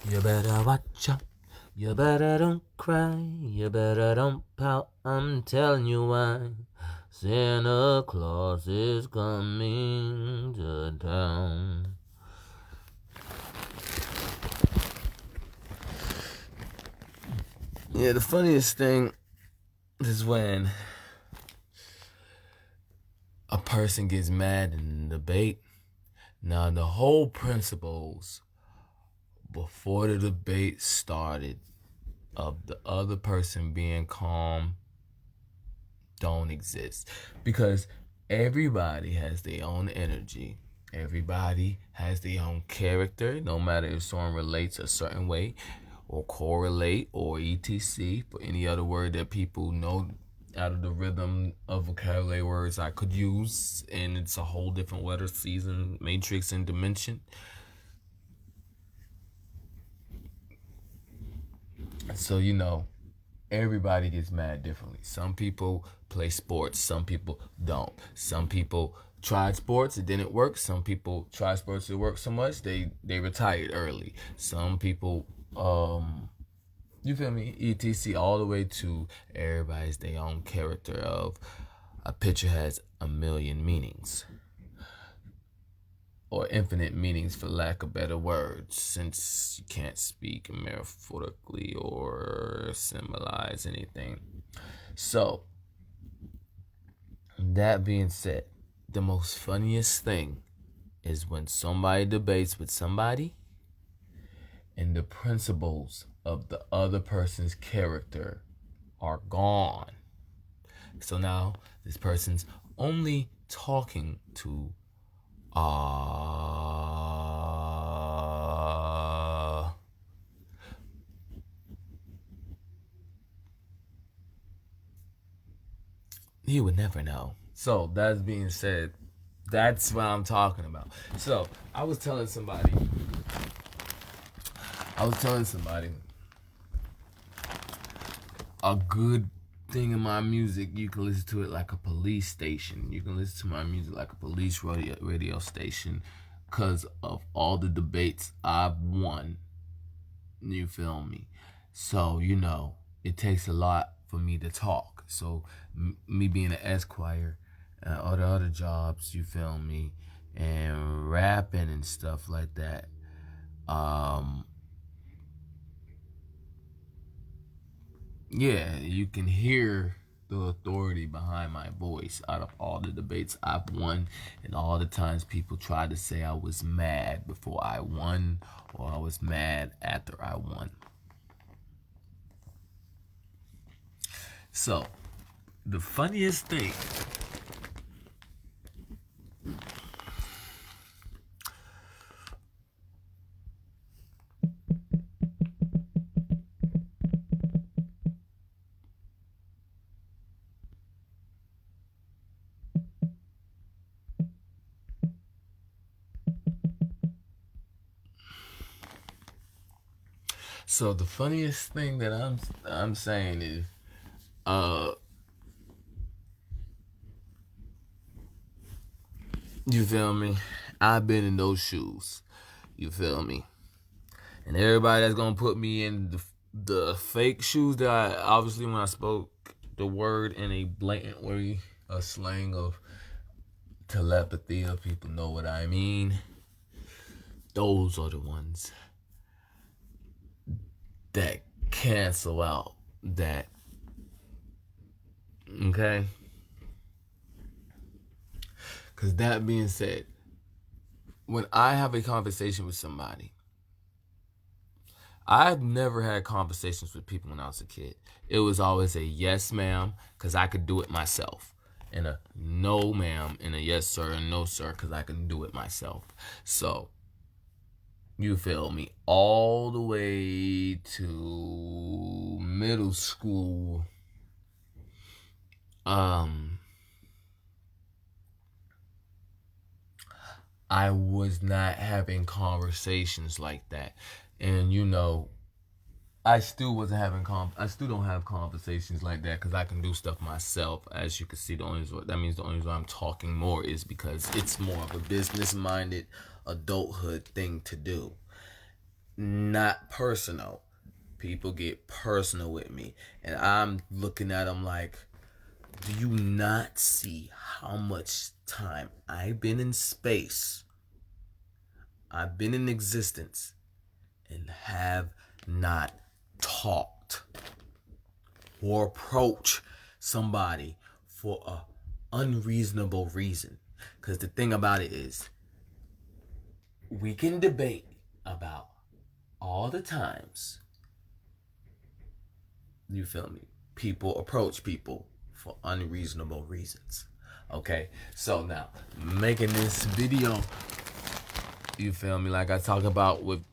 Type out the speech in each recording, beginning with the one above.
You better watch out. You better don't cry. You better don't pout. I'm telling you why. Santa Claus is coming to town. Yeah, the funniest thing is when a person gets mad in a debate. Now, the whole principles before the debate started of the other person being calm don't exist, because everybody has their own energy. Everybody has their own character, no matter if someone relates a certain way or correlate or etc. for any other word that people know out of the rhythm of vocabulary words I could use, and it's a whole different weather season, matrix, and dimension. So everybody gets mad differently. Some people play sports, some people don't. Some people tried sports, it didn't work. Some people tried sports, it worked so much they retired early. Some people you feel me, etc, all the way to everybody's their own character of a picture has a million meanings, or infinite meanings for lack of better words, since you can't speak metaphorically or symbolize anything. So, that being said, the most funniest thing is when somebody debates with somebody and the principles of the other person's character are gone. So now this person's only talking to you would never know. So that being said, that's what I'm talking about. So I was telling somebody a good thing in my music, you can listen to it like a police station. You can listen to my music like a police radio station, because of all the debates I've won. You feel me? So, it takes a lot for me to talk. So, me being an Esquire, all the other jobs, you feel me, and rapping and stuff like that. Yeah, you can hear the authority behind my voice out of all the debates I've won, and all the times people tried to say I was mad before I won or I was mad after I won. So, the funniest thing that I'm saying is you feel me? I've been in those shoes. You feel me? And everybody that's gonna put me in the fake shoes that I obviously, when I spoke the word in a blatant way, a slang of telepathy of people know what I mean. Those are the ones that cancel out that. Okay? Because that being said, when I have a conversation with somebody, I've never had conversations with people when I was a kid. It was always a yes, ma'am, because I could do it myself, and a no, ma'am, and a yes, sir, and no, sir, because I can do it myself. So, you feel me? All the way to middle school, I was not having conversations like that. And I still wasn't having I still don't have conversations like that, because I can do stuff myself. As you can see, the only reason I'm talking more is because it's more of a business minded adulthood thing to do. not personal. People get personal with me, and I'm looking at them like, do you not see how much time I've been in space? I've been in existence and have not talked or approached somebody for a unreasonable reason. Because the thing about it is, we can debate about all the times, you feel me, people approach people for unreasonable reasons. Okay, so now making this video, you feel me, like I talk about with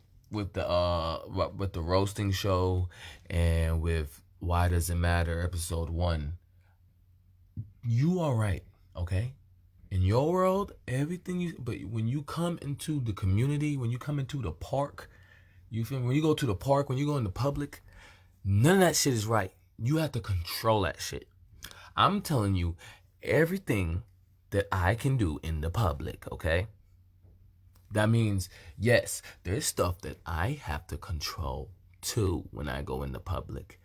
the roasting show and with Why Does It Matter episode 1, you are right, okay? In your world, everything but when you come into the community, when you come into the park, you feel me? When you go to the park, when you go in the public, none of that shit is right. You have to control that shit. I'm telling you everything that I can do in the public, okay? That means, yes, there's stuff that I have to control too when I go in the public.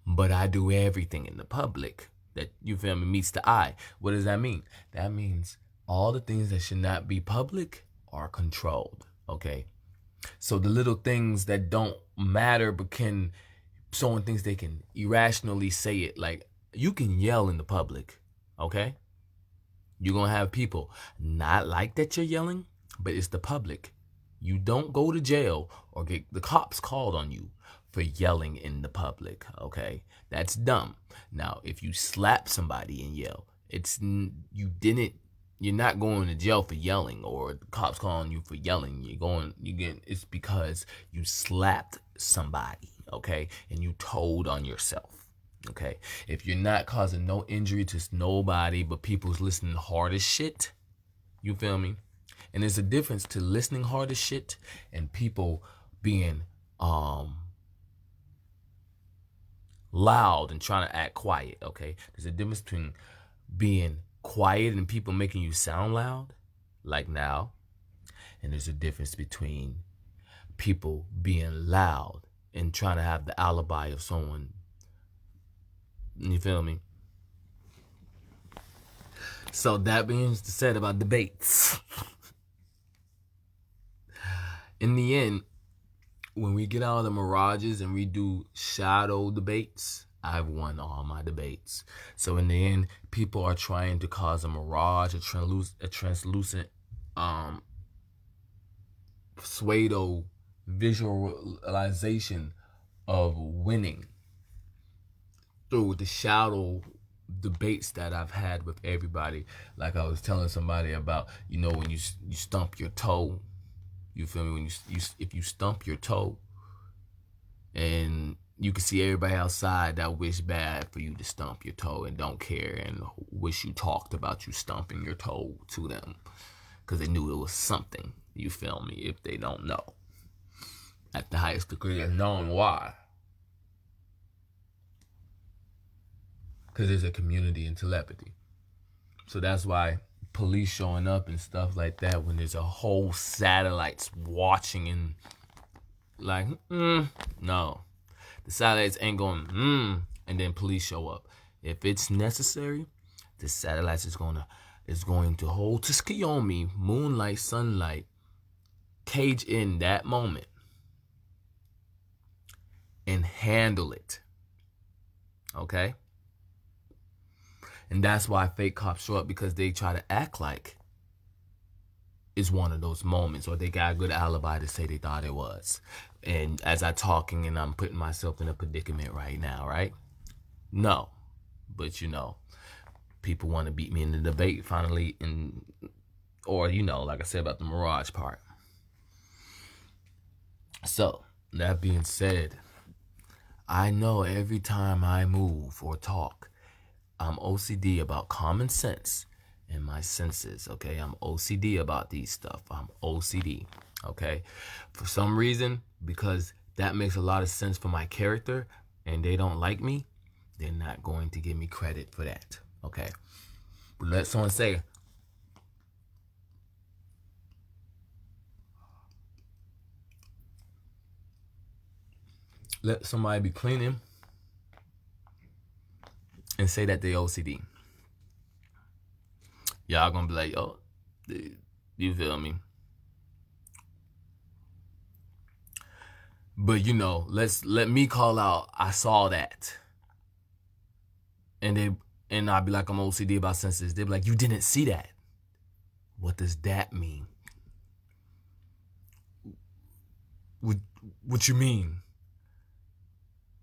But I do everything in the public that, you feel me, meets the eye. What does that mean? That means all the things that should not be public are controlled, okay? So the little things that don't matter but can, someone thinks they can irrationally say it, like you can yell in the public, okay? You're going to have people not like that you're yelling, but it's the public. You don't go to jail or get the cops called on you for yelling in the public, okay? That's dumb. Now, if you slap somebody and yell, you're not going to jail for yelling, or the cops calling you for yelling. It's because you slapped somebody, okay? And you told on yourself, okay? If you're not causing no injury to nobody, but people's listening hard as shit, you feel me? And there's a difference to listening hard as shit and people being loud and trying to act quiet, okay? There's a difference between being quiet and people making you sound loud, like now, and there's a difference between people being loud and trying to have the alibi of someone. You feel me? So that being said about debates, in the end, when we get out of the mirages and we do shadow debates, I've won all my debates. So in the end, people are trying to cause a mirage, a translucent, pseudo visualization of winning through the shadow debates that I've had with everybody. Like I was telling somebody about, when you stump your toe. You feel me? When if you stump your toe, and you can see everybody outside that wish bad for you to stump your toe and don't care and wish you talked about you stumping your toe to them because they knew it was something. You feel me? If they don't know, at the highest degree of knowing why, because there's a community in telepathy. So that's why police showing up and stuff like that, when there's a whole satellites watching and like, no, the satellites ain't going, and then police show up. If it's necessary, the satellites is going to hold Tuskyomi, moonlight, sunlight, cage in that moment and handle it. Okay? And that's why fake cops show up, because they try to act like it's one of those moments, or they got a good alibi to say they thought it was. And as I'm talking and I'm putting myself in a predicament right now, right? No. But people want to beat me in the debate finally, or like I said about the mirage part. So, that being said, I know every time I move or talk, I'm OCD about common sense and my senses, okay? I'm OCD about these stuff. I'm OCD, okay? For some reason, because that makes a lot of sense for my character and they don't like me, they're not going to give me credit for that, okay? But let someone say, let somebody be cleaning and say that they OCD. Y'all gonna be like, oh, you feel me? But let me call out, I saw that. And I'd be like, I'm OCD about senses. They'd be like, you didn't see that. What does that mean? What you mean?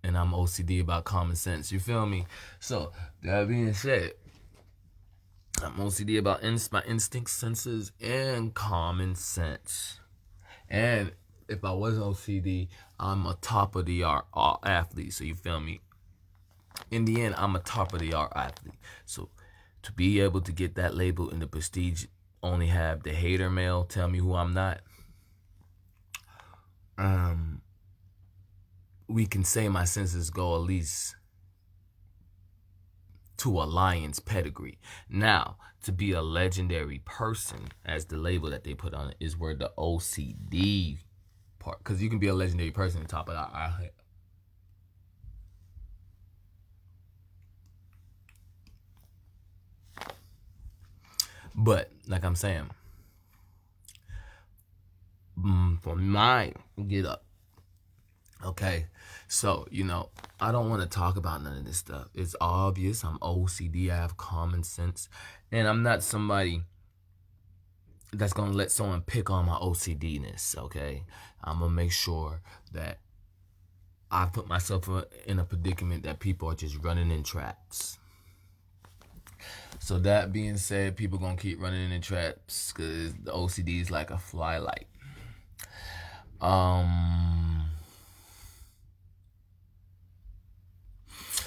And I'm OCD about common sense. You feel me? So that being said, I'm OCD about my instincts, senses, and common sense. And if I wasn't OCD, I'm a top of the art athlete. So you feel me? In the end, I'm a top of the art athlete. So to be able to get that label and the prestige, only have the hater mail tell me who I'm not. We can say my senses go at least to a lion's pedigree. Now, to be a legendary person, as the label that they put on it, is where the OCD part, because you can be a legendary person on top of that. But like I'm saying, for my get up. Okay, so I don't want to talk about none of this stuff. It's obvious I'm OCD. I have common sense, and I'm not somebody that's gonna let someone pick on my OCD-ness. Okay, I'm gonna make sure that I put myself in a predicament that people are just running in traps. So that being said, people gonna keep running in traps because the OCD is like a fly light.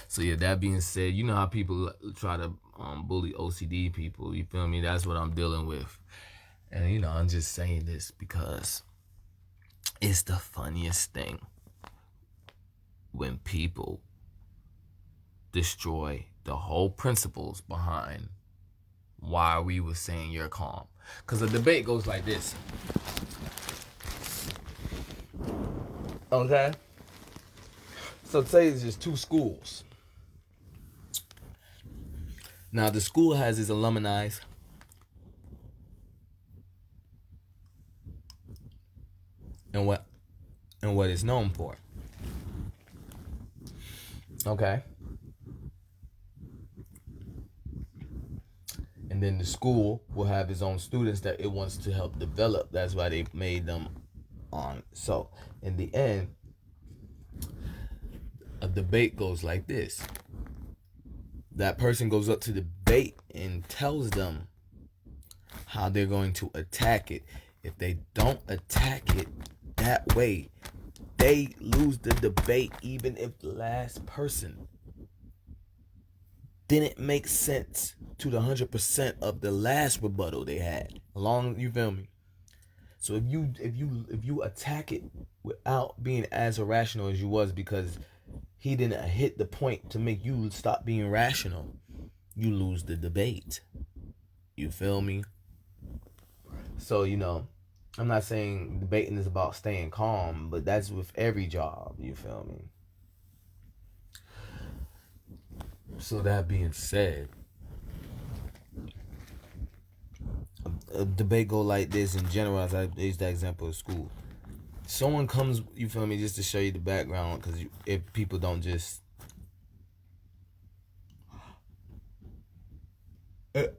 So yeah, that being said, you know how people try to bully OCD people. You feel me? That's what I'm dealing with. And I'm just saying this because it's the funniest thing when people destroy the whole principles behind why we were saying you're calm. Because the debate goes like this. Okay? So say it's just two schools. Now the school has its alumni and what it's known for. Okay? And then the school will have its own students that it wants to help develop. That's why they made them on. So in the end, a debate goes like this. That person goes up to the debate and tells them how they're going to attack it. If they don't attack it that way, they lose the debate, even if the last person didn't make sense to the 100% of the last rebuttal they had. You feel me? So if you attack it without being as irrational as you was, because he didn't hit the point to make you stop being rational, you lose the debate. You feel me? So I'm not saying debating is about staying calm, but that's with every job. You feel me? So that being said, a debate go like this in general, as I used that example of school. Someone comes, you feel me, just to show you the background, because if people don't just... It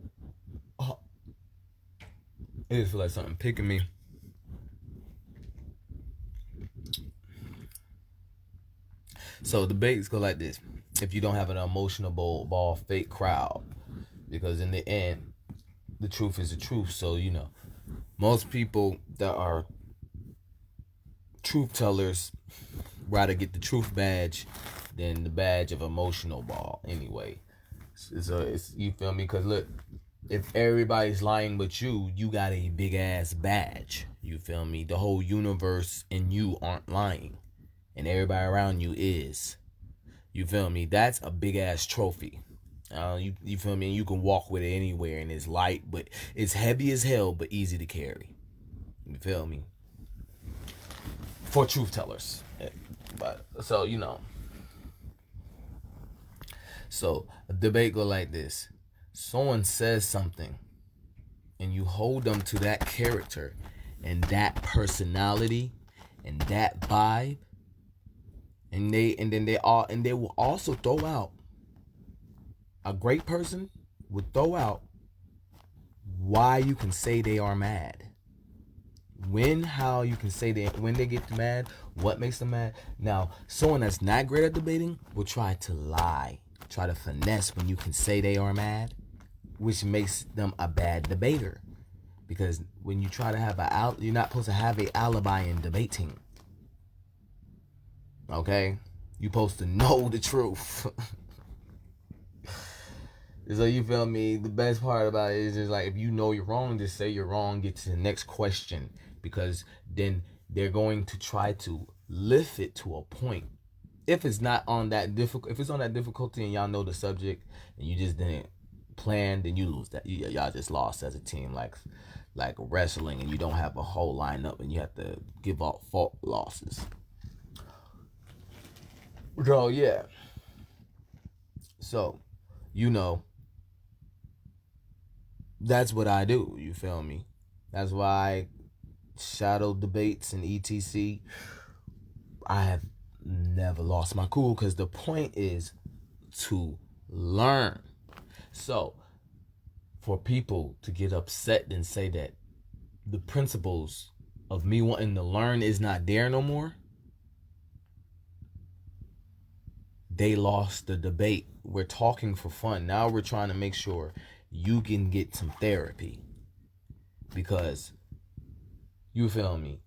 just feel like something picking me. So debates go like this. If you don't have an emotional ball fake crowd, because in the end, the truth is the truth. So most people that are truth tellers rather get the truth badge than the badge of emotional ball. Anyway, it's you feel me? Because look, if everybody's lying but you got a big ass badge. You feel me? The whole universe and you aren't lying, and everybody around you is. You feel me? That's a big ass trophy. You feel me? And you can walk with it anywhere, and it's light, but it's heavy as hell, but easy to carry. You feel me? For truth tellers. But so so a debate go like this: someone says something, and you hold them to that character, and that personality, and that vibe, and they will also throw out a great person would throw out why you can say they are mad. How you can say when they get mad, what makes them mad. Now, someone that's not great at debating will try to lie, try to finesse when you can say they are mad, which makes them a bad debater. Because when you try to have you're not supposed to have a alibi in debating. Okay? You're supposed to know the truth. So you feel me? The best part about it is just like, if you know you're wrong, just say you're wrong, get to the next question. Because then they're going to try to lift it to a point. If it's not on that difficult, if it's on that difficulty and y'all know the subject and you just didn't plan, then you lose that. Y'all just lost as a team, like wrestling, and you don't have a whole lineup and you have to give out fault losses. So yeah. So, that's what I do. You feel me? That's why I shadow debates and etc. I have never lost my cool, because the point is to learn. So for people to get upset and say that the principles of me wanting to learn is not there no more, they lost the debate. We're talking for fun. Now we're trying to make sure you can get some therapy. Because, you feel me?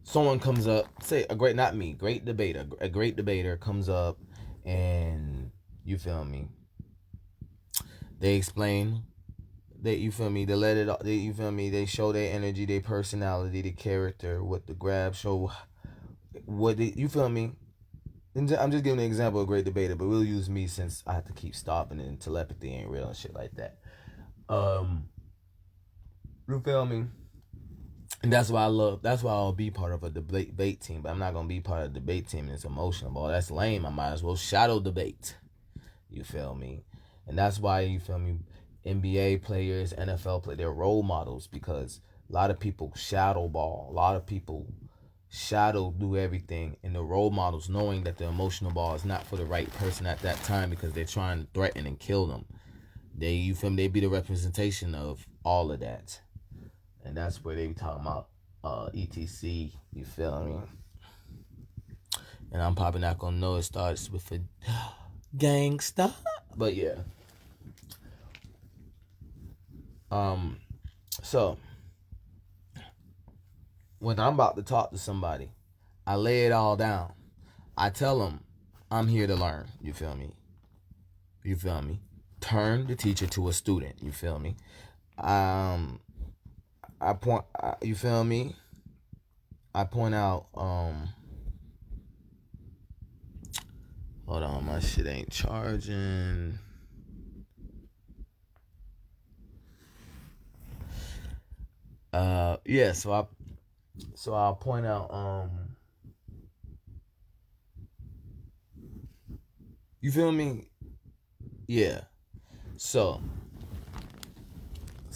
Someone comes up, say a great debater comes up, and you feel me? They explain, you feel me? They let it, you feel me? They show their energy, their personality, their character, what the grab show, you feel me? And I'm just giving an example of a great debater, but we'll use me since I have to keep stopping and telepathy ain't real and shit like that. You feel me? And that's why I'll be part of a debate team, but I'm not gonna be part of the debate team and it's emotional. Well, that's lame. I might as well shadow debate. You feel me? And that's why, you feel me, NBA players, NFL players, they're role models, because a lot of people shadow ball. A lot of people shadow do everything, and the role models, knowing that the emotional ball is not for the right person at that time, because they're trying to threaten and kill them. They be the representation of all of that. And that's where they be talking about etc. You feel me? And I'm probably not gonna know it starts with a gangsta, but yeah. So when I'm about to talk to somebody, I lay it all down. I tell them I'm here to learn. You feel me? Turn the teacher to a student. You feel me? You feel me? I point out, hold on, my shit ain't charging. Yeah, so I'll point out, you feel me? Yeah. So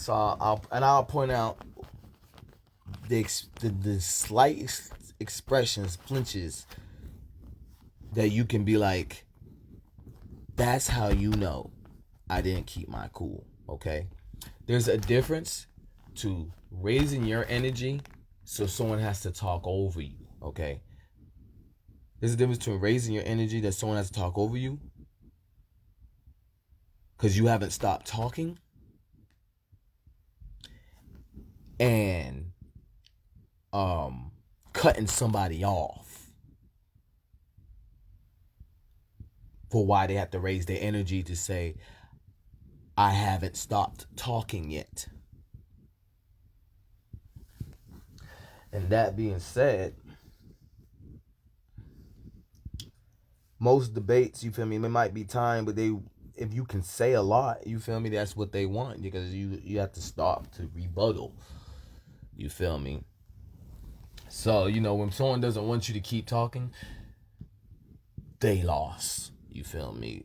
I'll point out the slight expressions, flinches, that you can be like, that's how you know I didn't keep my cool. Okay? There's a difference to raising your energy so someone has to talk over you. Okay? There's a difference between raising your energy that someone has to talk over you because you haven't stopped talking, and cutting somebody off for why they have to raise their energy to say, I haven't stopped talking yet. And that being said, most debates, you feel me, it might be time, but if you can say a lot, you feel me, that's what they want, because you have to stop to rebuttal. You feel me? So, when someone doesn't want you to keep talking, they lost. You feel me?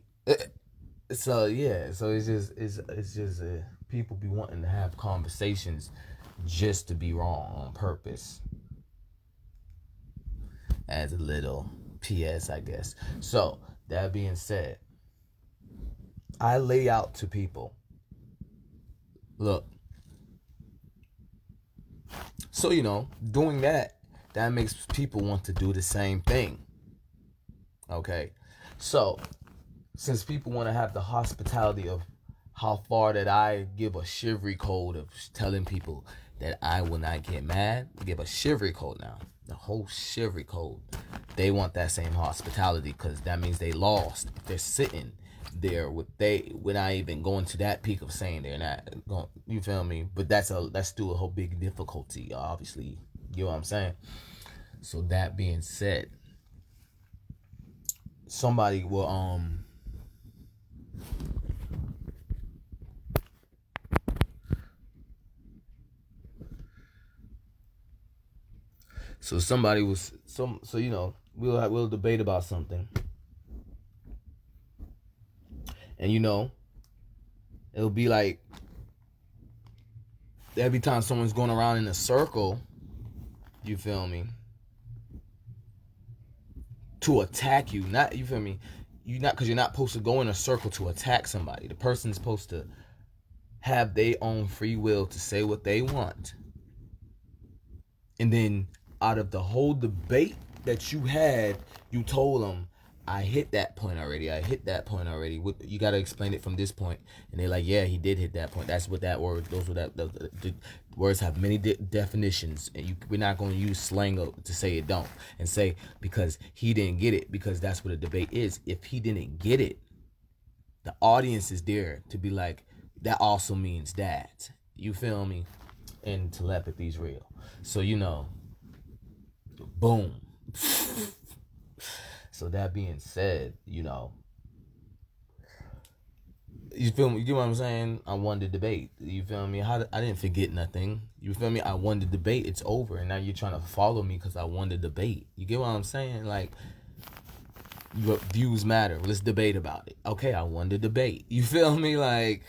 So yeah, so it's just people be wanting to have conversations just to be wrong on purpose. As a little PS, I guess. So that being said, I lay out to people. Look, so doing that makes people want to do the same thing. Okay, so since people want to have the hospitality of how far that I give a shivery code of telling people that I will not get mad, give a shivery code now, the whole shivery code. They want that same hospitality because that means they lost. If they're sitting there we're not even going to that peak of saying they're not going. You feel me? But that's still a whole big difficulty. Obviously, you know what I'm saying. So that being said, somebody will So somebody was we'll debate about something, and it'll be like every time someone's going around in a circle, you feel me, to attack you. Not, you feel me, because you're not supposed to go in a circle to attack somebody. The person's supposed to have their own free will to say what they want, and then out of the whole debate that you had, you told them, I hit that point already. You got to explain it from this point. And they're like, yeah, he did hit that point. That's what that word, the words have many definitions. And we're not going to use slang to say it don't. And say, because he didn't get it. Because that's what a debate is. If he didn't get it, the audience is there to be like, that also means that. You feel me? And telepathy's real. So, boom. So that being said, you feel me? You get what I'm saying? I won the debate. You feel me? I didn't forget nothing. You feel me? I won the debate. It's over. And now you're trying to follow me because I won the debate. You get what I'm saying? Like, your views matter. Let's debate about it. Okay, I won the debate. You feel me? Like,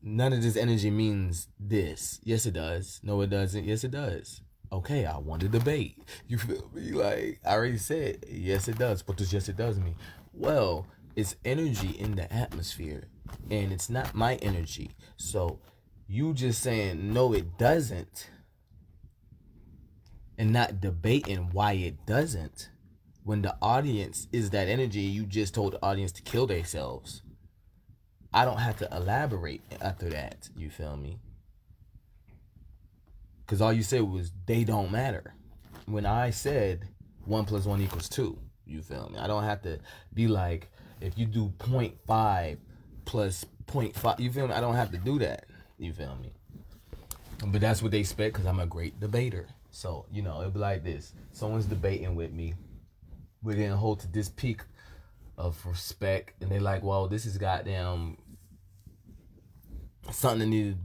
none of this energy means this. Yes, it does. No, it doesn't. Yes, it does. Okay, I won the debate. You feel me? Like, I already said, yes, it does. What does yes, it does mean? Well, it's energy in the atmosphere, and it's not my energy. So, you just saying, no, it doesn't, and not debating why it doesn't, when the audience is that energy, you just told the audience to kill themselves. I don't have to elaborate after that. You feel me? Because all you said was, they don't matter. When I said 1 + 1 = 2, you feel me? I don't have to be like, if you do 0.5 plus 0.5, you feel me? I don't have to do that. You feel me? But that's what they expect because I'm a great debater. So, it'll be like this. Someone's debating with me. We're getting hold to this peak of respect. And they're like, well, this is goddamn something that needed.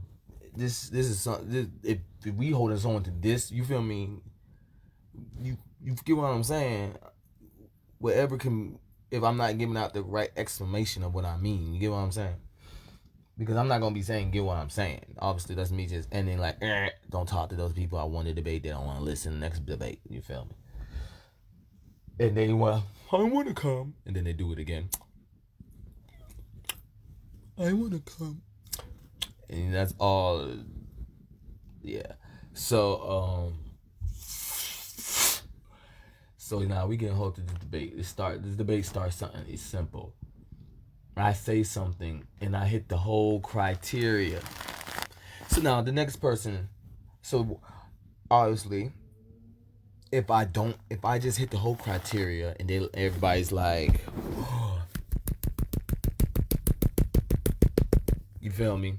This is something. If we holding someone to this, you feel me? You get what I'm saying? Whatever can, if I'm not giving out the right explanation of what I mean, you get what I'm saying? Because I'm not gonna be saying get what I'm saying. Obviously, that's me just ending like, don't talk to those people I want to debate. They don't want to listen. Next debate, you feel me? And they I want to come, and then they do it again. I want to come. And that's all. Yeah. So now we getting hold to the debate. This debate starts something. It's simple. I say something and I hit the whole criteria. So now the next person. So obviously, if I just hit the whole criteria and everybody's like, oh, you feel me?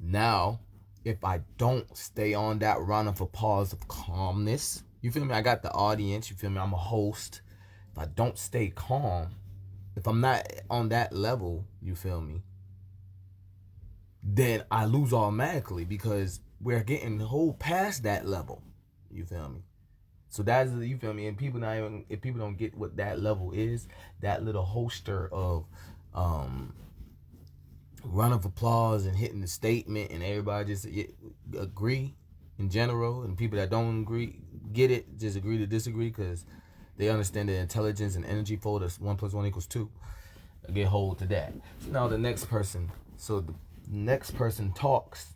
Now, if I don't stay on that round of applause of calmness, you feel me? I got the audience, you feel me? I'm a host. If I don't stay calm, if I'm not on that level, you feel me? Then I lose automatically because we're getting whole past that level. You feel me? So that's, you feel me? And people not even, if people don't get what that level is, that little holster of run of applause and hitting the statement, and everybody just agree in general, and people that don't agree get it, just agree to disagree, because they understand the intelligence and energy flow. That's 1 + 1 = 2. Get hold to that. So now the next person. So the next person talks,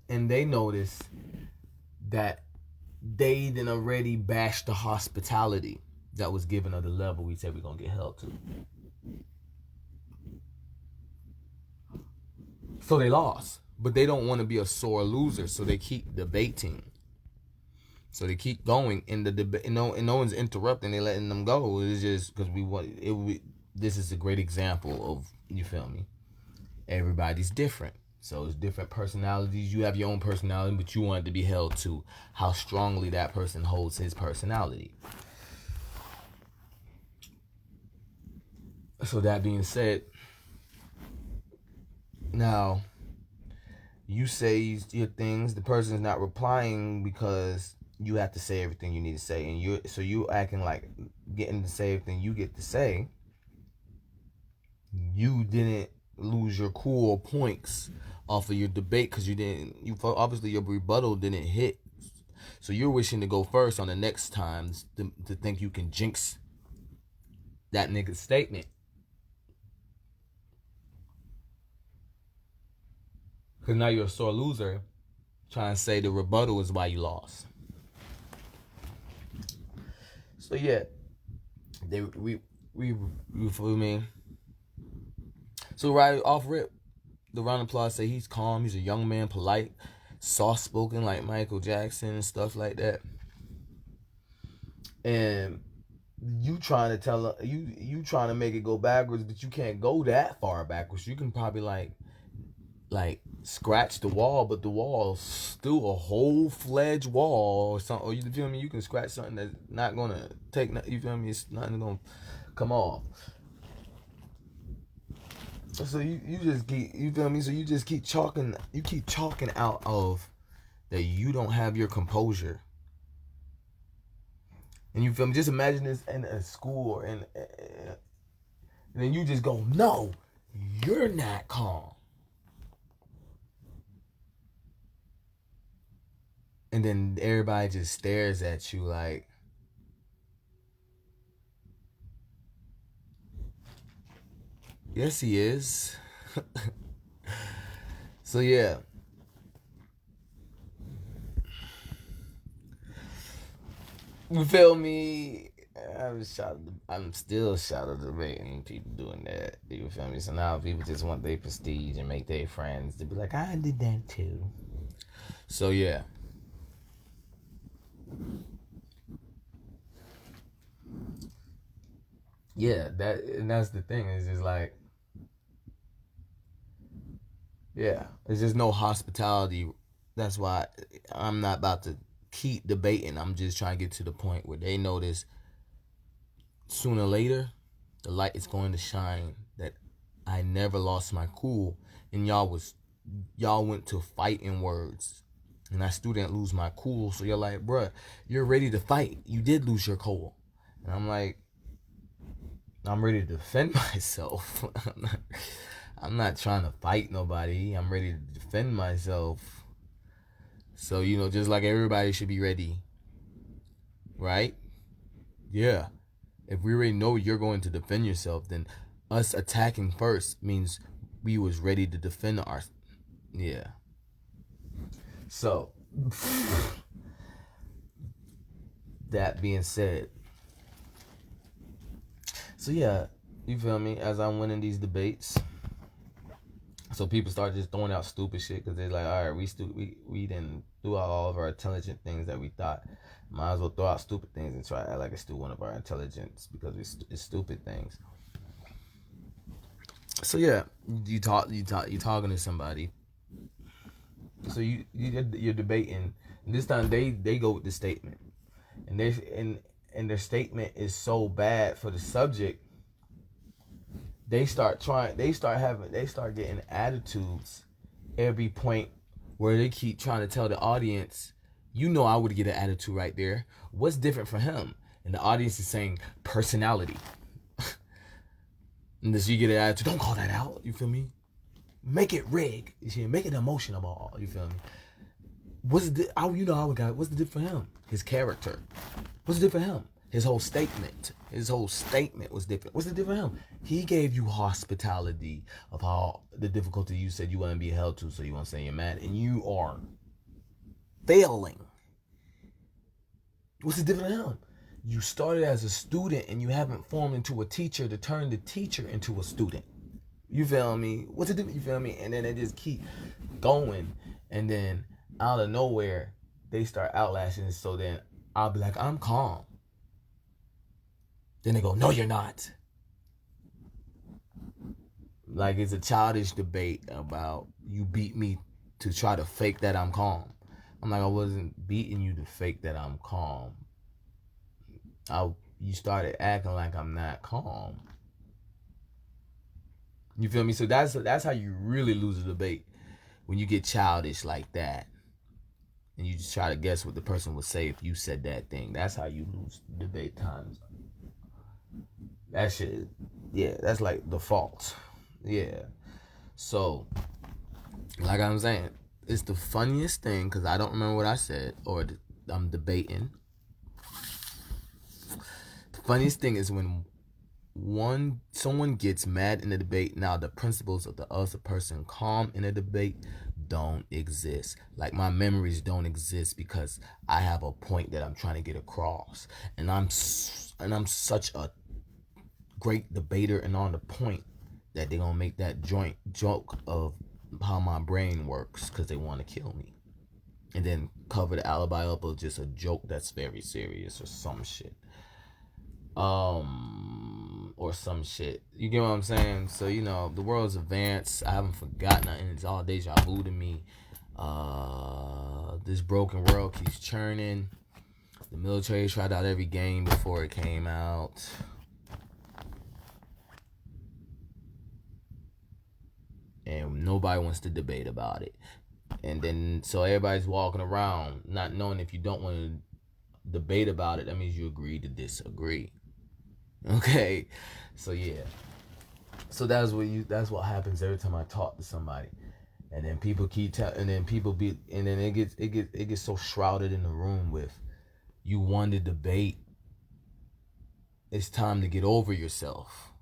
and they notice that they then already bashed the hospitality that was given of the level we said we're gonna get held to. So they lost, but they don't want to be a sore loser, so they keep debating. So they keep going in the debate, and no one's interrupting. They letting them go. It's just because we want it. This is a great example of, you feel me? Everybody's different, so it's different personalities. You have your own personality, but you want it to be held to how strongly that person holds his personality. So that being said, now you say your things, the person's not replying because you have to say everything you need to say, and you acting like getting to say everything you get to say. You didn't lose your cool points off of your debate because you obviously your rebuttal didn't hit. So you're wishing to go first on the next time to think you can jinx that nigga's statement. Because now you're a sore loser trying to say the rebuttal is why you lost. So yeah, we feel me? So right off rip, the round of applause say he's calm, he's a young man, polite, soft-spoken like Michael Jackson and stuff like that. And you trying to make it go backwards, but you can't go that far backwards. You can probably like scratch the wall, but the wall's still a whole-fledged wall or something. Or you feel me? You can scratch something that's not gonna take. You feel me? It's not gonna come off. So you just keep, you feel me? So you just keep chalking out of that you don't have your composure. And you feel me? Just imagine this in a school, and then you just go, no, you're not calm. And then everybody just stares at you like, yes, he is. So yeah. You feel me? I'm still shout out debating people doing that. You feel me? So now people just want their prestige and make their friends to be like, I did that too. So yeah. Yeah, that's the thing. It's just like, yeah, there's just no hospitality. That's why I'm not about to keep debating. I'm just trying to get to the point where they notice sooner or later the light is going to shine that I never lost my cool, and y'all went to fighting words, and I still didn't lose my cool. So you're like, bruh, you're ready to fight. You did lose your cool. And I'm like, I'm ready to defend myself. I'm not trying to fight nobody. I'm ready to defend myself. So, just like everybody should be ready. Right? Yeah. If we already know you're going to defend yourself, then us attacking first means we was ready to defend our... Yeah. So, that being said... So yeah, you feel me? As I'm winning these debates, so people start just throwing out stupid shit because they're like, all right, we didn't do all of our intelligent things that we thought. Might as well throw out stupid things and try to act like it's still one of our intelligence because it's stupid things. So yeah, you're talking to somebody. So you're debating, and this time they go with the statement, and their statement is so bad for the subject. They start getting attitudes every point where they keep trying to tell the audience, you know, I would get an attitude right there. What's different for him? And the audience is saying personality. And this, you get an attitude. Don't call that out. You feel me? Make it rig. Make it emotional. You feel me? What's the? You know, our guy. What's the difference for him? His character. What's the difference for him? His whole statement. His whole statement was different. What's the difference for him? He gave you hospitality of how the difficulty you said you want to be held to, so you want to say you're mad, and you are failing. What's the difference for him? You started as a student and you haven't formed into a teacher to turn the teacher into a student. You feel me? What's the difference? You feel me? And then they just keep going, and then out of nowhere they start outlashing. So then I'll be like, I'm calm. Then they go, no, you're not. Like it's a childish debate about you beat me to try to fake that I'm calm. I'm like, I wasn't beating you to fake that I'm calm. You started acting like I'm not calm. You feel me? So that's how you really lose a debate, when you get childish like that, and you just try to guess what the person would say if you said that thing. That's how you lose debate times. That shit, yeah, that's like the fault. Yeah. So, like I'm saying, it's the funniest thing, because I don't remember what I said, or I'm debating. The funniest thing is when someone gets mad in a debate. Now the principles of the other person calm in a debate don't exist. Like my memories don't exist, because I have a point that I'm trying to get across, and I'm such a great debater and on the point that they're gonna make that joke of how my brain works, because they want to kill me, and then cover the alibi up with just a joke that's very serious or some shit. Or some shit. You get what I'm saying? So, you know, the world's advanced. I haven't forgotten nothing. It's all deja vu to me. This broken world keeps churning. The military tried out every game before it came out. And nobody wants to debate about it. And then, so everybody's walking around not knowing, if you don't want to debate about it, that means you agree to disagree. Okay, so yeah, so that's what happens every time I talk to somebody, and then people keep and then it gets so shrouded in the room with, you won the debate, it's time to get over yourself.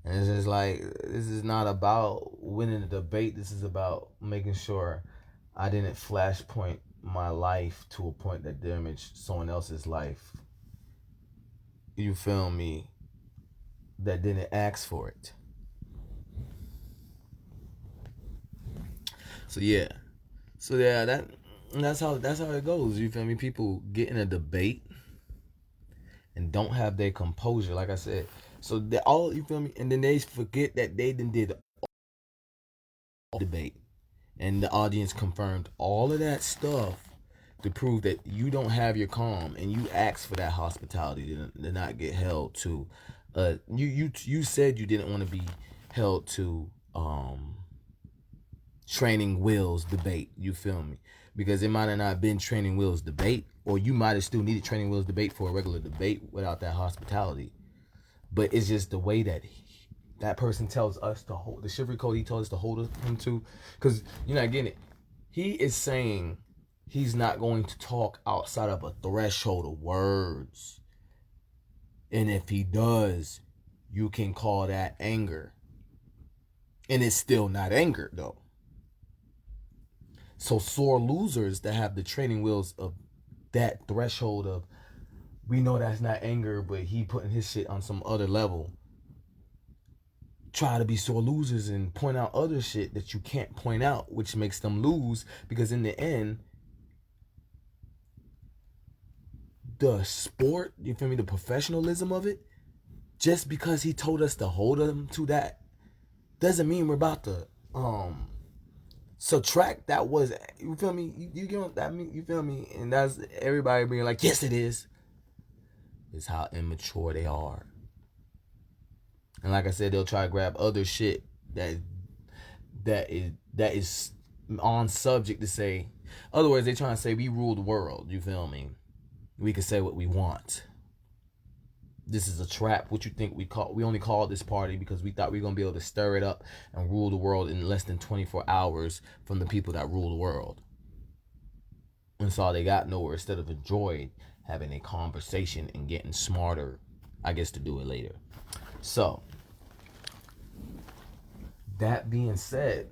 And it's just like, this is not about winning the debate. This is about making sure I didn't flashpoint my life to a point that damaged someone else's life. You feel me? That didn't ask for it. So yeah, that's how it goes. You feel me? People get in a debate and don't have their composure. Like I said, so they all, you feel me? And then they forget that they did debate, and the audience confirmed all of that stuff to prove that you don't have your calm, and you asked for that hospitality to not get held to. You said you didn't want to be held to training wheels debate. You feel me? Because it might have not been training wheels debate, or you might have still needed training wheels debate for a regular debate without that hospitality. But it's just the way that that person tells us to hold the chivalry code. He told us to hold him to, because you're not getting it. He is saying he's not going to talk outside of a threshold of words. And if he does, you can call that anger. And it's still not anger, though. So sore losers that have the training wheels of that threshold of, we know that's not anger, but he putting his shit on some other level, try to be sore losers and point out other shit that you can't point out, which makes them lose, because in the end, the sport, you feel me, the professionalism of it, just because he told us to hold him to that, doesn't mean we're about to subtract that was, you feel me, you get what that mean, you feel me, and that's everybody being like, yes it is how immature they are. And like I said, they'll try to grab other shit that is on subject to say. Other words, they trying to say we rule the world. You feel me? We can say what we want. This is a trap. What you think we only called this party because we thought we were gonna be able to stir it up and rule the world in less than 24 hours from the people that rule the world. And so they got nowhere instead of enjoying having a conversation and getting smarter, I guess, to do it later. So that being said,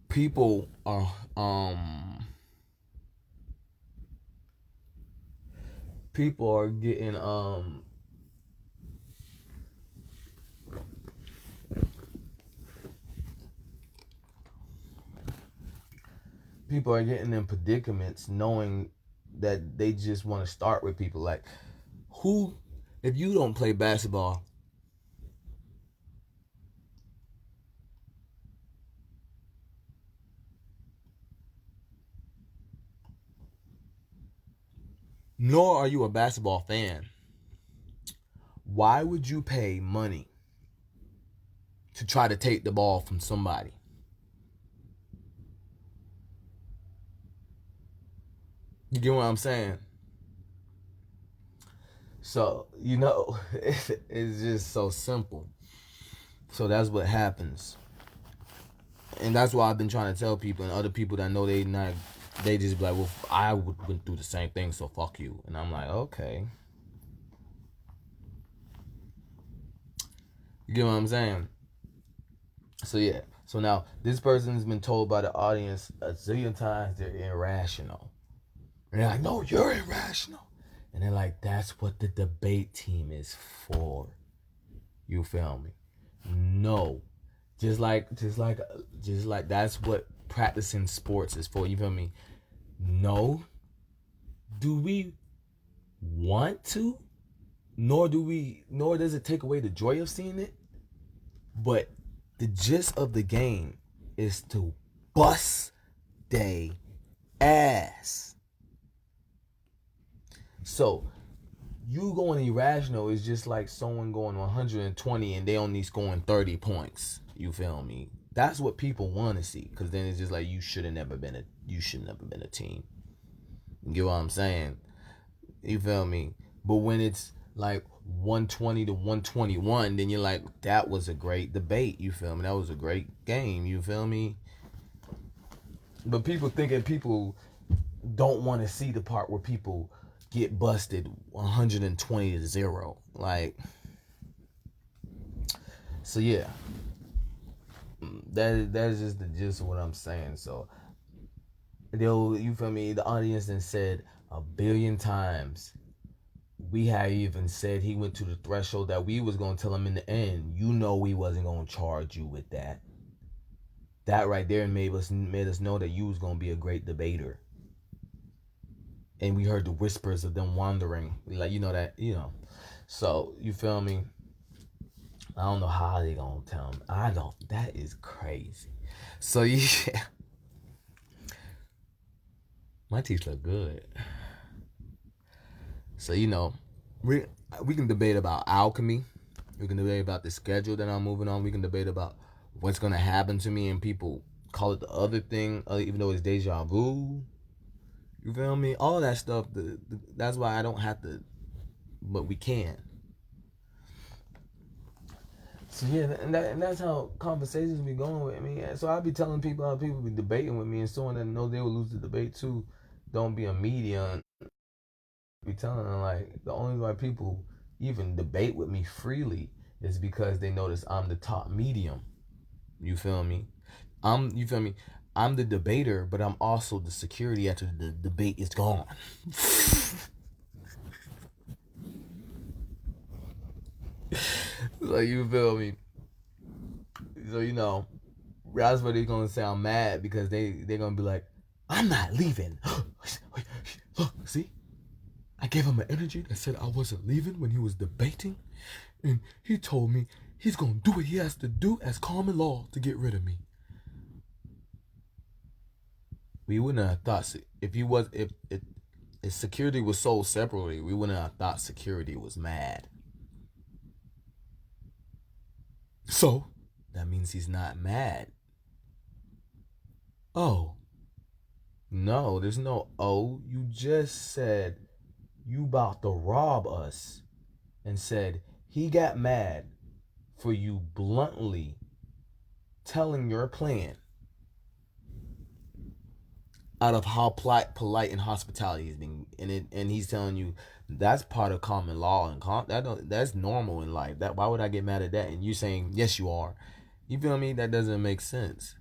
people are getting people are getting in predicaments knowing that they just want to start with people. Like, who, if you don't play basketball, nor are you a basketball fan, why would you pay money to try to take the ball from somebody? You get what I'm saying? So, it's just so simple. So that's what happens. And that's why I've been trying to tell people and other people that know they just be like, well, I went through the same thing, so fuck you. And I'm like, okay. You get what I'm saying? So yeah. So now this person's been told by the audience a zillion times they're irrational. And they're like, no, you're irrational. And they're like, that's what the debate team is for. You feel me? No. Just like that's what practicing sports is for. You feel me? No. Do we want to? Nor does it take away the joy of seeing it. But the gist of the game is to bust they ass. So, you going irrational is just like someone going 120 and they only scoring 30 points. You feel me? That's what people want to see. Because then it's just like you should have never been a team. You get what I'm saying? You feel me? But when it's like 120 to 121, then you're like, that was a great debate. You feel me? That was a great game. You feel me? But people don't want to see the part where people get busted 120 to 0. Like, so yeah. That's just the gist of what I'm saying. So you feel me? The audience then said a billion times. We had even said he went to the threshold that we was gonna tell him in the end. We wasn't gonna charge you with that. That right there made us know that you was gonna be a great debater. And we heard the whispers of them wandering, like So you feel me? I don't know how they gonna tell him. I don't. That is crazy. So yeah, my teeth look good. So we can debate about alchemy. We can debate about the schedule that I'm moving on. We can debate about what's gonna happen to me, and people call it the other thing, even though it's deja vu. You feel me? All that stuff. That's why I don't have to, but we can. So yeah, and that's how conversations be going with me. So I be telling people how people be debating with me, and someone that knows they will lose the debate too, don't be a medium. Be telling them like the only why people even debate with me freely is because they notice I'm the top medium. You feel me? You feel me? I'm the debater, but I'm also the security after the debate is gone. So you feel me? So that's why they're gonna sound mad because they're gonna be like, I'm not leaving. Look, see? I gave him an energy that said I wasn't leaving when he was debating, and he told me he's gonna do what he has to do as common law to get rid of me. We wouldn't have thought if security was sold separately, we wouldn't have thought security was mad. So That means he's not mad. Oh, no, there's no oh. You just said you about to rob us and said he got mad for you bluntly telling your plan out of how polite and hospitality is being, and he's telling you that's part of common law and that's normal in life. That why would I get mad at that? And you saying yes, you are. You feel me? That doesn't make sense.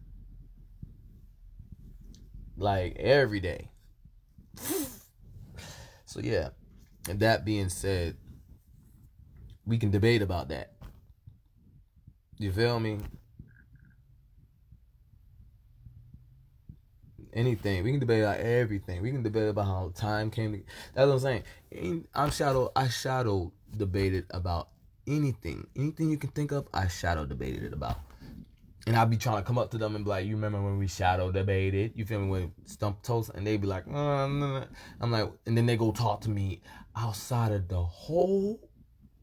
Like every day. So yeah. And that being said, we can debate about that. You feel me? Anything. We can debate about everything. We can debate about how time came to, that's what I'm saying. I shadow debated about anything. Anything you can think of, I shadow debated it about. And I'll be trying to come up to them and be like, you remember when we shadow debated? You feel me? When Stump Toast? And they be like, no. I'm like, and then they go talk to me outside of the whole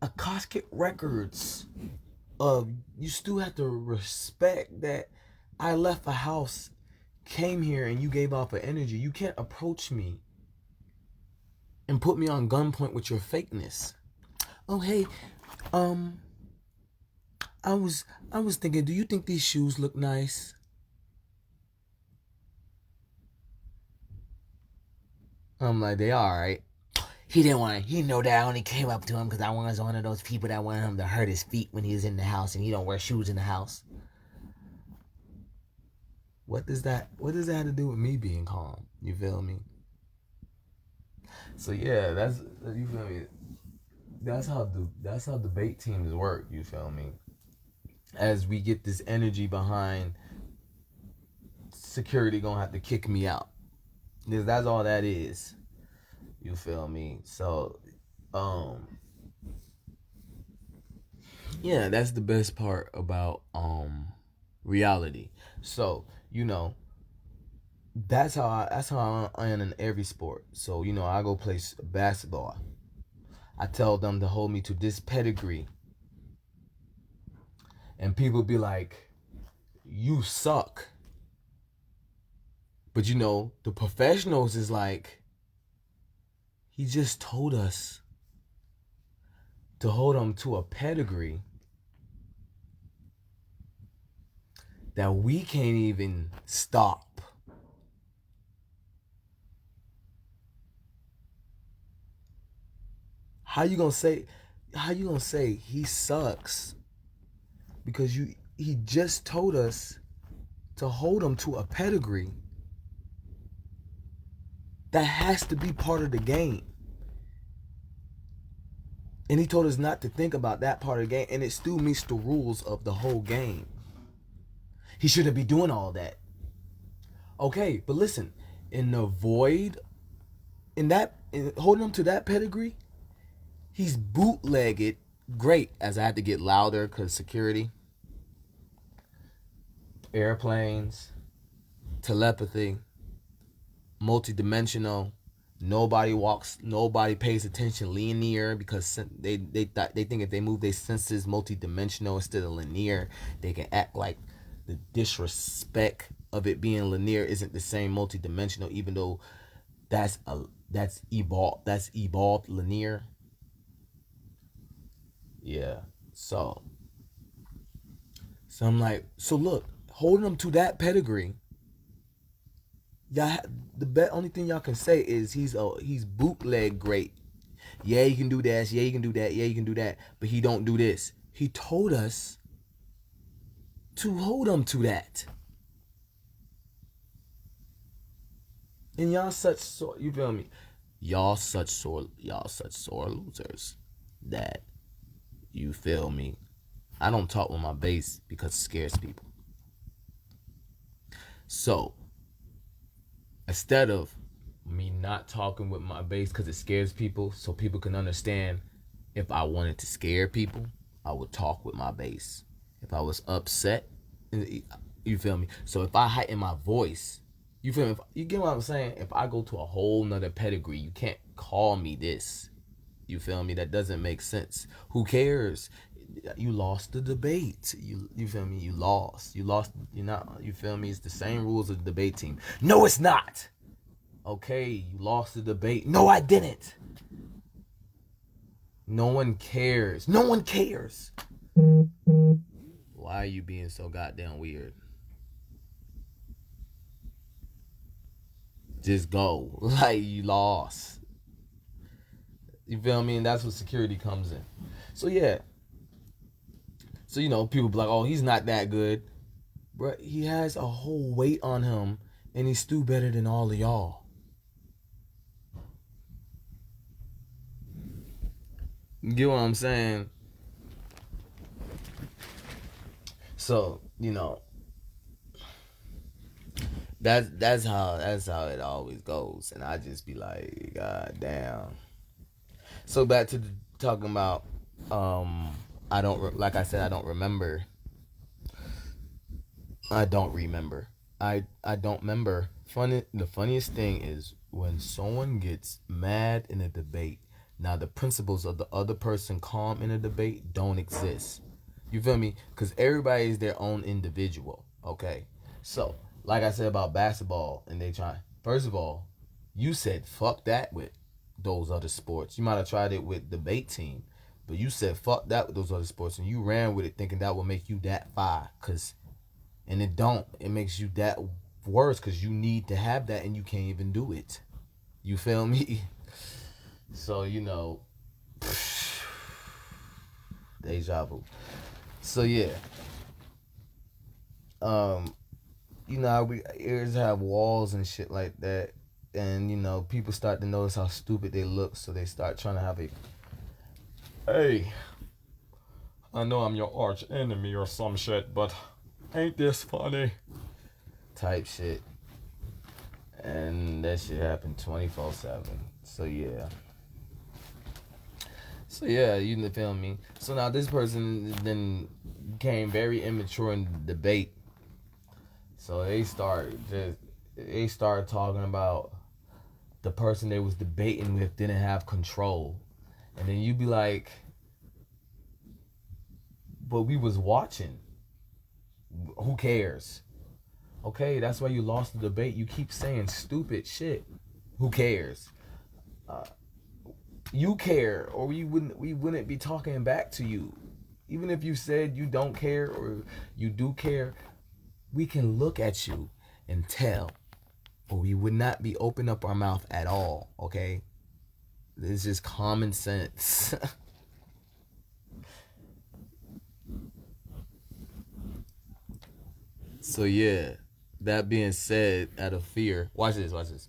Akashic records of, you still have to respect that I left a house, came here, and you gave off an energy. You can't approach me and put me on gunpoint with your fakeness. Oh, hey, um, I was thinking, do you think these shoes look nice? I'm like, they all right. He didn't want to, he know that I only came up to him because I was one of those people that wanted him to hurt his feet when he was in the house and he don't wear shoes in the house. What does that have to do with me being calm? You feel me? So yeah, that's, you feel me? That's how debate teams work, you feel me? As we get this energy behind, security gonna have to kick me out. Because that's all that is. You feel me? So yeah, that's the best part about reality. So, that's how I am in every sport. So, I go play basketball. I tell them to hold me to this pedigree. And people be like, you suck. But the professionals is like, he just told us to hold him to a pedigree that we can't even stop. How you gonna say he sucks because he just told us to hold him to a pedigree that has to be part of the game. And he told us not to think about that part of the game, and it still meets the rules of the whole game. He shouldn't be doing all that. Okay, but listen, in the void, in holding him to that pedigree, he's bootlegged great, as I had to get louder because security, airplanes, telepathy, multidimensional. Nobody pays attention linear because they think if they move their senses multidimensional instead of linear, they can act like the disrespect of it being linear isn't the same multidimensional, even though that's evolved linear. Yeah. So I'm like, so look, holding them to that pedigree, y'all, only thing y'all can say is he's bootleg great. Yeah, you can do that. Yeah, you can do that. Yeah, you can do that. But he don't do this. He told us to hold him to that. And y'all you feel me? Y'all such sore losers that, you feel me? I don't talk with my bass because it scares people. So instead of me not talking with my bass because it scares people, so people can understand, if I wanted to scare people, I would talk with my bass. If I was upset, you feel me? So if I heighten my voice, you feel me? You get what I'm saying? If I go to a whole nother pedigree, you can't call me this. You feel me? That doesn't make sense. Who cares? you lost the debate. You feel me? You lost. You lost. You're not. You feel me? It's the same rules of the debate team. No, it's not. Okay, you lost the debate. No, I didn't. No one cares. No one cares. Why are you being so goddamn weird? Just go. Like, you lost. You feel me? And that's what security comes in. So yeah. So people be like, oh, he's not that good. But he has a whole weight on him, and he's still better than all of y'all. You get what I'm saying? So, that's how it always goes. And I just be like, God damn. So back to talking about I don't like I said, I don't remember. I don't remember. The funniest thing is when someone gets mad in a debate. Now the principles of the other person calm in a debate don't exist. You feel me? Because everybody is their own individual. Okay. So, like I said about basketball, and they try. First of all, you said fuck that with those other sports. You might have tried it with debate team, but you said fuck that with those other sports, and you ran with it thinking that would make you that fire. And it don't. It makes you that worse because you need to have that, and you can't even do it. You feel me? So deja vu. So yeah, um, how we ears have walls and shit like that, and people start to notice how stupid they look, so they start trying to have a, hey, I know I'm your arch enemy or some shit, but ain't this funny? Type shit, and that shit happened 24/7. So yeah. So yeah, you feel me. So now this person then became very immature in the debate. So they start talking about the person they was debating with didn't have control. And then you be like, but we was watching. Who cares? Okay, that's why you lost the debate. You keep saying stupid shit. Who cares? Uh, you care, or we wouldn't be talking back to you. Even if you said you don't care or you do care, we can look at you and tell, or we would not be open up our mouth at all. Okay, this is just common sense. So yeah, that being said, out of fear, watch this, watch this.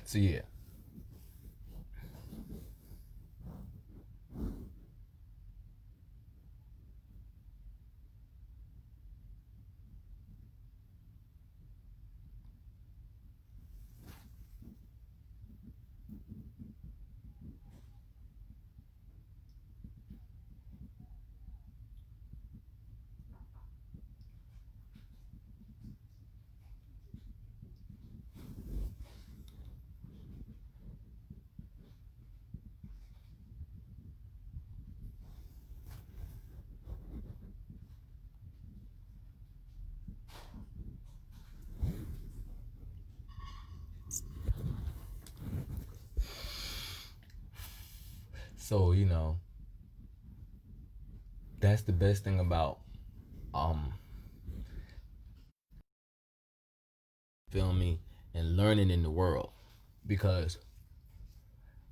So yeah, So, that's the best thing about um feel me, and learning in the world. Because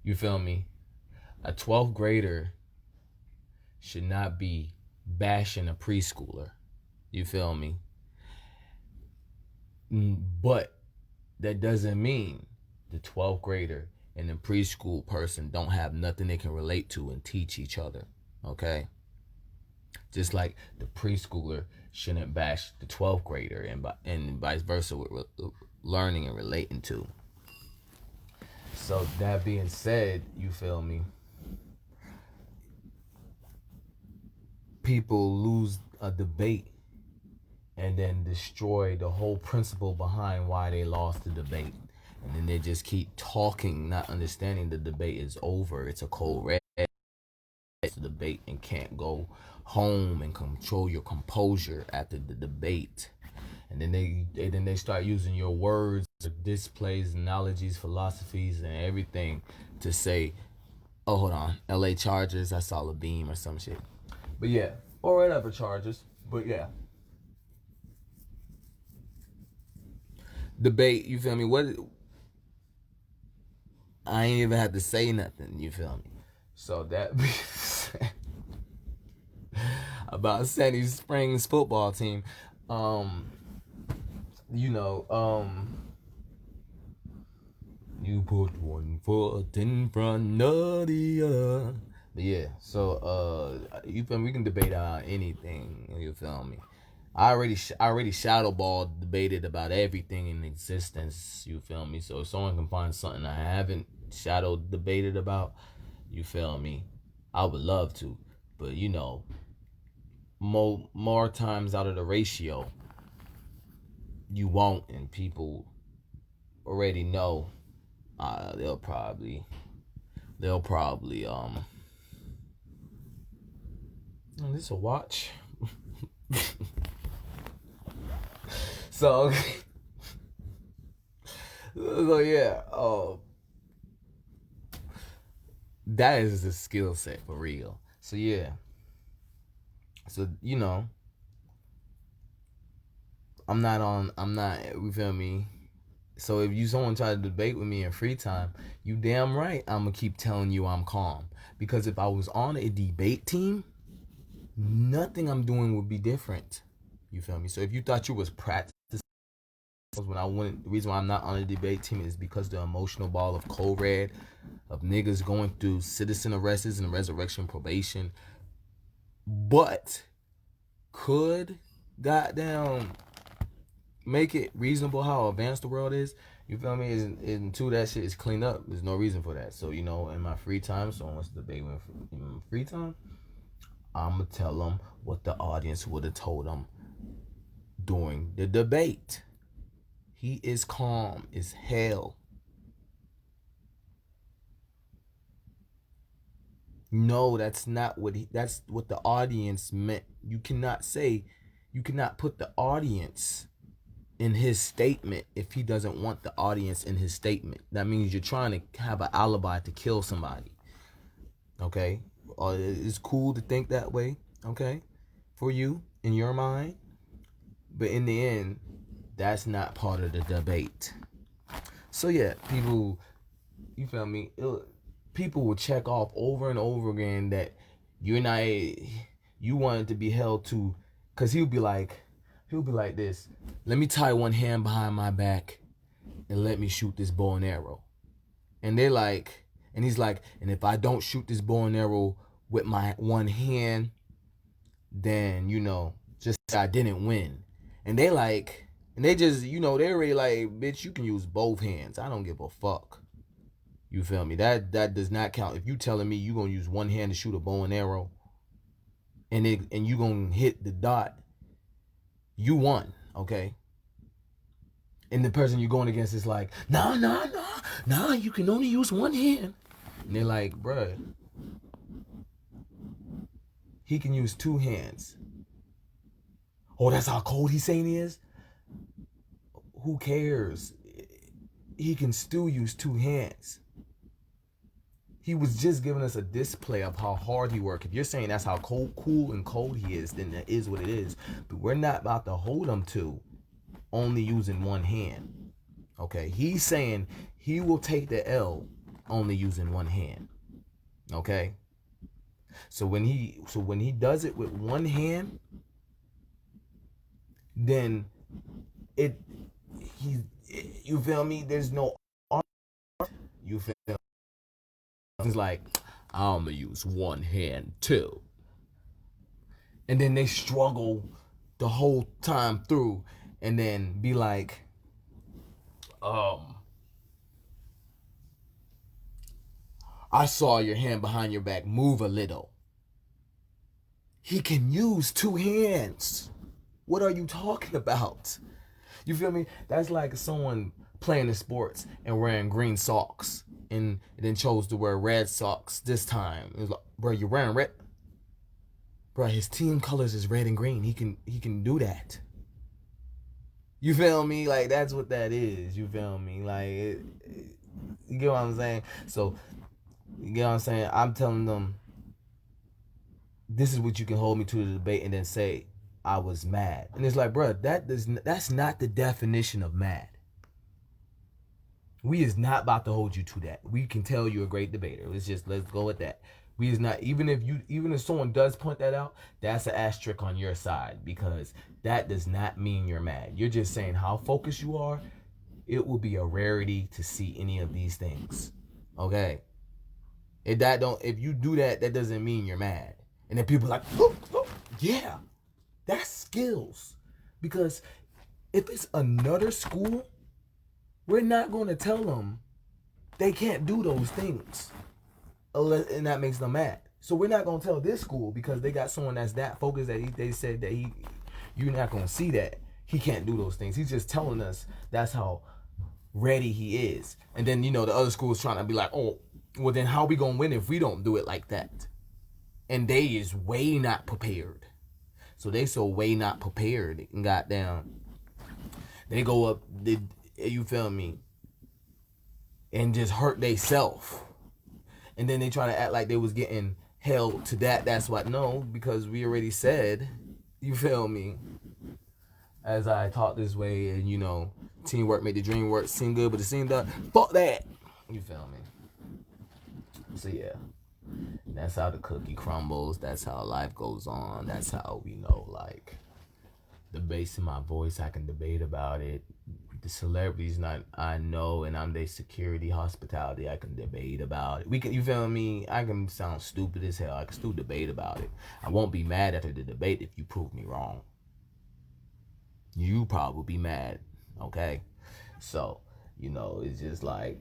you feel me, a 12th grader should not be bashing a preschooler. You feel me? But that doesn't mean the 12th grader and the preschool person don't have nothing they can relate to and teach each other. Okay? Just like the preschooler shouldn't bash the 12th grader, and vice versa with learning and relating to. So that being said, you feel me? People lose a debate and then destroy the whole principle behind why they lost the debate. And then they just keep talking, not understanding the debate is over. It's a cold red. It's a debate and can't go home and control your composure after the debate. And then they start using your words, displays, analogies, philosophies, and everything to say, oh, hold on, LA Chargers, I saw a beam or some shit. But yeah, or whatever Chargers. But yeah. Debate, you feel me? I ain't even had to say nothing, you feel me? So that about Sandy Springs football team. You put one foot in front of the other. But yeah, so you feel me? We can debate anything, you feel me? I already shadow ball debated about everything in existence, you feel me? So if someone can find something I haven't shadow debated about, you feel me, I would love to. But more times out of the ratio, you won't, and people already know. They'll probably oh, this a watch. So so yeah, that is a skill set for real. So yeah, so I'm not, you feel me? So if someone try to debate with me in free time, you damn right I'm gonna keep telling you I'm calm. Because if I was on a debate team, nothing I'm doing would be different. You feel me? So if you thought you was practicing when I went, the reason why I'm not on a debate team is because the emotional ball of code red, of niggas going through citizen arrests and resurrection probation, but could goddamn make it reasonable how advanced the world is. You feel me? Until that shit is cleaned up, there's no reason for that. So in my free time, someone wants to debate in free time, I'ma tell them what the audience would have told them during the debate. He is calm as hell. No, that's not that's what the audience meant. You cannot put the audience in his statement if he doesn't want the audience in his statement. That means you're trying to have an alibi to kill somebody. Okay? It's cool to think that way, okay? For you, in your mind. But in the end, that's not part of the debate. So yeah, people, you feel me? People will check off over and over again that you wanted to be held to, because he'll be like this. Let me tie one hand behind my back and let me shoot this bow and arrow. And he's like, and if I don't shoot this bow and arrow with my one hand, then just I didn't win. And they just, they already like, bitch, you can use both hands. I don't give a fuck. You feel me? That does not count. If you telling me you gonna use one hand to shoot a bow and arrow, and you gonna hit the dot, you won, okay? And the person you're going against is like, nah, you can only use one hand. And they're like, bruh, he can use two hands. Oh, that's how cold he's saying he is? Who cares? He can still use two hands. He was just giving us a display of how hard he worked. If you're saying that's how cool and cold he is, then that is what it is. But we're not about to hold him to only using one hand. Okay, he's saying he will take the L only using one hand. Okay, so when he does it with one hand, then you feel me? There's no art. You feel me? It's like, I'm gonna use one hand too, and then they struggle the whole time through, and then be like, I saw your hand behind your back move a little. He can use two hands. What are you talking about? You feel me? That's like someone playing the sports and wearing green socks and then chose to wear red socks this time. It was like, bro, you're wearing red. Bro, his team colors is red and green. He can do that. You feel me? Like, that's what that is. You feel me? Like, you get what I'm saying? So, you get what I'm saying? I'm telling them, this is what you can hold me to the debate, and then say I was mad. And it's like, bro, that's not the definition of mad. We is not about to hold you to that. We can tell you're a great debater. Let's go with that. We is not, even if someone does point that out, that's an asterisk on your side, because that does not mean you're mad. You're just saying how focused you are. It will be a rarity to see any of these things. Okay? If you do that, that doesn't mean you're mad. And then people are like, oh, yeah, that's skills. Because if it's another school, we're not going to tell them they can't do those things, and that makes them mad. So we're not going to tell this school, because they got someone that's that focused that they said that you're not going to see that he can't do those things. He's just telling us that's how ready he is. And then, the other school is trying to be like, oh, well, then how we going to win if we don't do it like that? And they is way not prepared. So they so way not prepared, and goddamn, they go up, you feel me, and just hurt they self. And then they try to act like they was getting held to that. That's what, no, because we already said, you feel me, as I talk this way, and teamwork made the dream work, seem good, but it seemed done. Fuck that. You feel me? So yeah. That's how the cookie crumbles. That's how life goes on. That's how we know, like, the bass in my voice, I can debate about it. The celebrities I know, and I'm their security, hospitality, I can debate about it. You feel me? I can sound stupid as hell. I can still debate about it. I won't be mad after the debate if you prove me wrong. You probably be mad, okay? So, it's just like,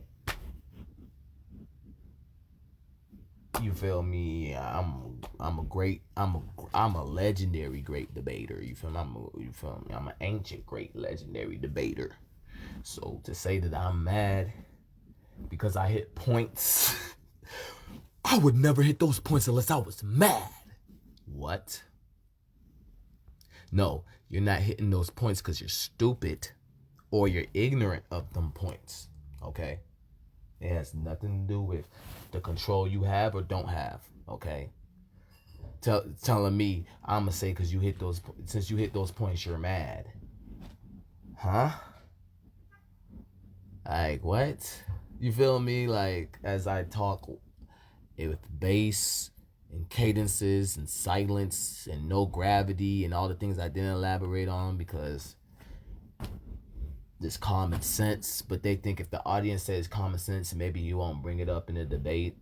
you feel me? I'm a legendary great debater. You feel me? I'm an ancient great legendary debater. So to say that I'm mad because I hit points, I would never hit those points unless I was mad. What? No, you're not hitting those points because you're stupid or you're ignorant of them points. Okay? It has nothing to do with the control you have or don't have, okay? Telling me I'm going to say since you hit those points, you're mad. Huh? Like, what? You feel me? Like, as I talk with bass and cadences and silence and no gravity and all the things I didn't elaborate on because this common sense, but they think if the audience says common sense, maybe you won't bring it up in the debate.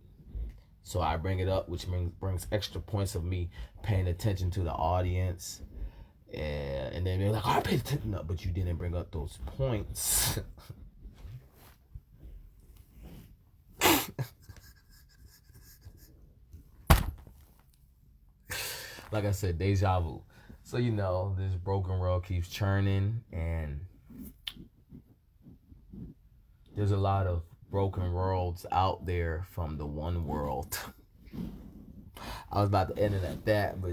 So I bring it up, which brings extra points of me paying attention to the audience. And then they're like, oh, I paid attention. No, but you didn't bring up those points. Like I said, deja vu. So, this broken world keeps churning, and there's a lot of broken worlds out there from the one world. I was about to end it at that, but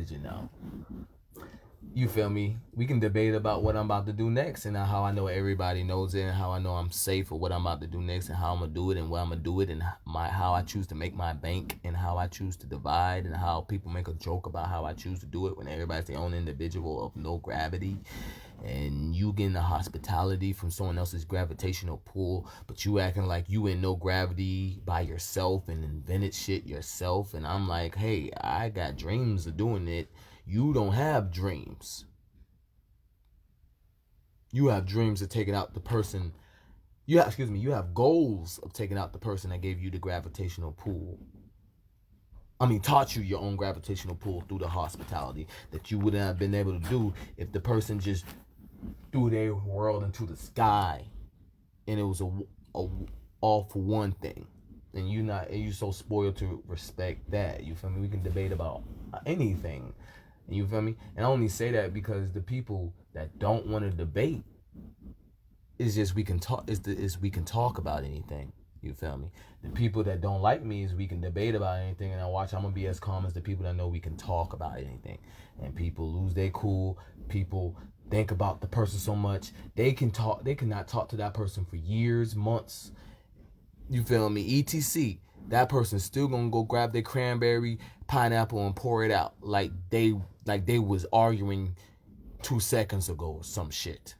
You feel me? We can debate about what I'm about to do next and how I know everybody knows it and how I know I'm safe for what I'm about to do next and how I'm gonna do it and where I'm gonna do it and how I choose to make my bank and how I choose to divide and how people make a joke about how I choose to do it when everybody's their own individual of no gravity and you getting the hospitality from someone else's gravitational pull, but you acting like you in no gravity by yourself and invented shit yourself. And I'm like, hey, I got dreams of doing it. You don't have dreams. You have dreams of taking out the person. You have goals of taking out the person that gave you the gravitational pull. Taught you your own gravitational pull through the hospitality that you wouldn't have been able to do if the person just threw their world into the sky and it was a all for one thing. And you so spoiled to respect that. You feel me? We can debate about anything. You feel me? And I only say that because the people that don't want to debate is just we can talk. We can talk about anything. You feel me? The people that don't like me is we can debate about anything, and I'm gonna be as calm as the people that know we can talk about anything. And people lose their cool. People think about the person so much they cannot talk to that person for years, months. You feel me? ETC. That person's still gonna go grab their cranberry, pineapple, and pour it out like they was arguing 2 seconds ago or some shit.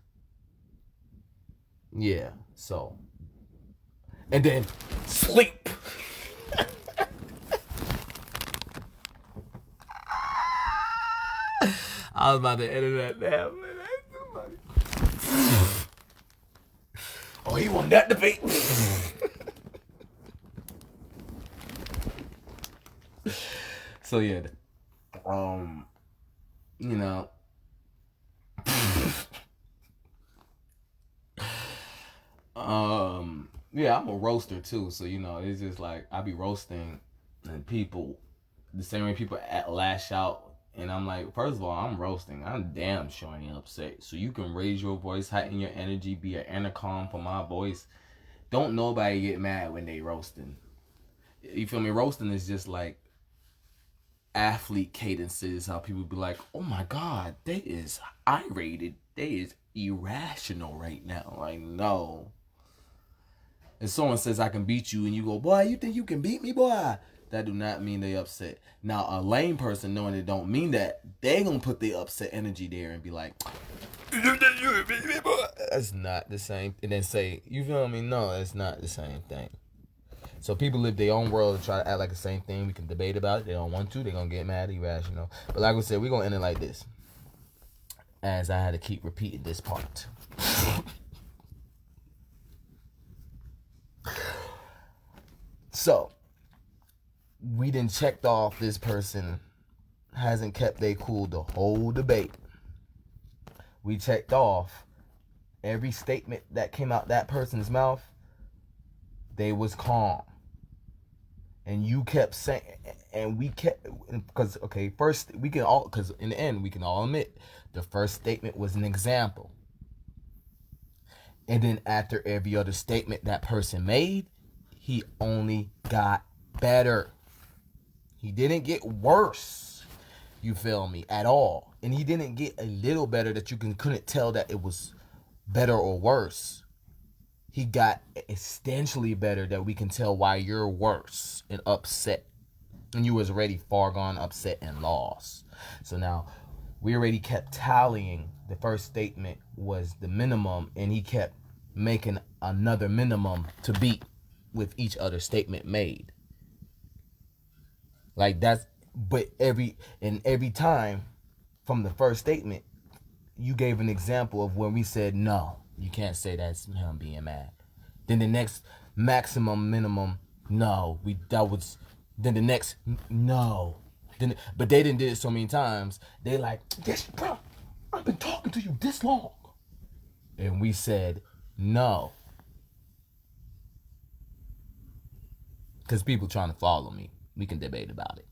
Yeah, so. And then sleep. I was about to edit that down, man. Oh, he won that debate. So yeah, you know, yeah, I'm a roaster too. So it's just like I be roasting, and people, the same way people lash out, and I'm like, first of all, I'm roasting. I'm damn sure ain't upset. So you can raise your voice, heighten your energy, be an intercom for my voice. Don't nobody get mad when they roasting. You feel me? Roasting is just like athlete cadences, how people be like, oh my god, they is irated, they is irrational right now. Like, no. If someone says I can beat you and you go, boy, you think you can beat me, boy? That do not mean they upset. Now, a lame person knowing it don't mean that, they gonna put their upset energy there and be like, that's not the same. And then say, you feel me? No, it's not the same thing. So people live their own world and try to act like the same thing. We can debate about it. They don't want to. They're going to get mad, irrational. But like we said, we're going to end it like this. As I had to keep repeating this part. So, we done checked off this person hasn't kept their cool the whole debate. We checked off every statement that came out that person's mouth. They was calm. And you kept saying, and we kept, because, okay, first, we can all, because in the end, we can all admit, the first statement was an example. And then after every other statement that person made, he only got better. He didn't get worse, you feel me, at all. And he didn't get a little better that you couldn't tell that it was better or worse. He got essentially better that we can tell why you're worse and upset. And you was already far gone, upset, and lost. So now, we already kept tallying. The first statement was the minimum, and he kept making another minimum to beat with each other statement made. Like that's, but every time from the first statement, you gave an example of when we said no. You can't say that's him being mad. Then the next maximum, minimum, no. Then the next, no. But they didn't do it so many times. They like, yes, bro, I've been talking to you this long. And we said, no. Because people trying to follow me. We can debate about it.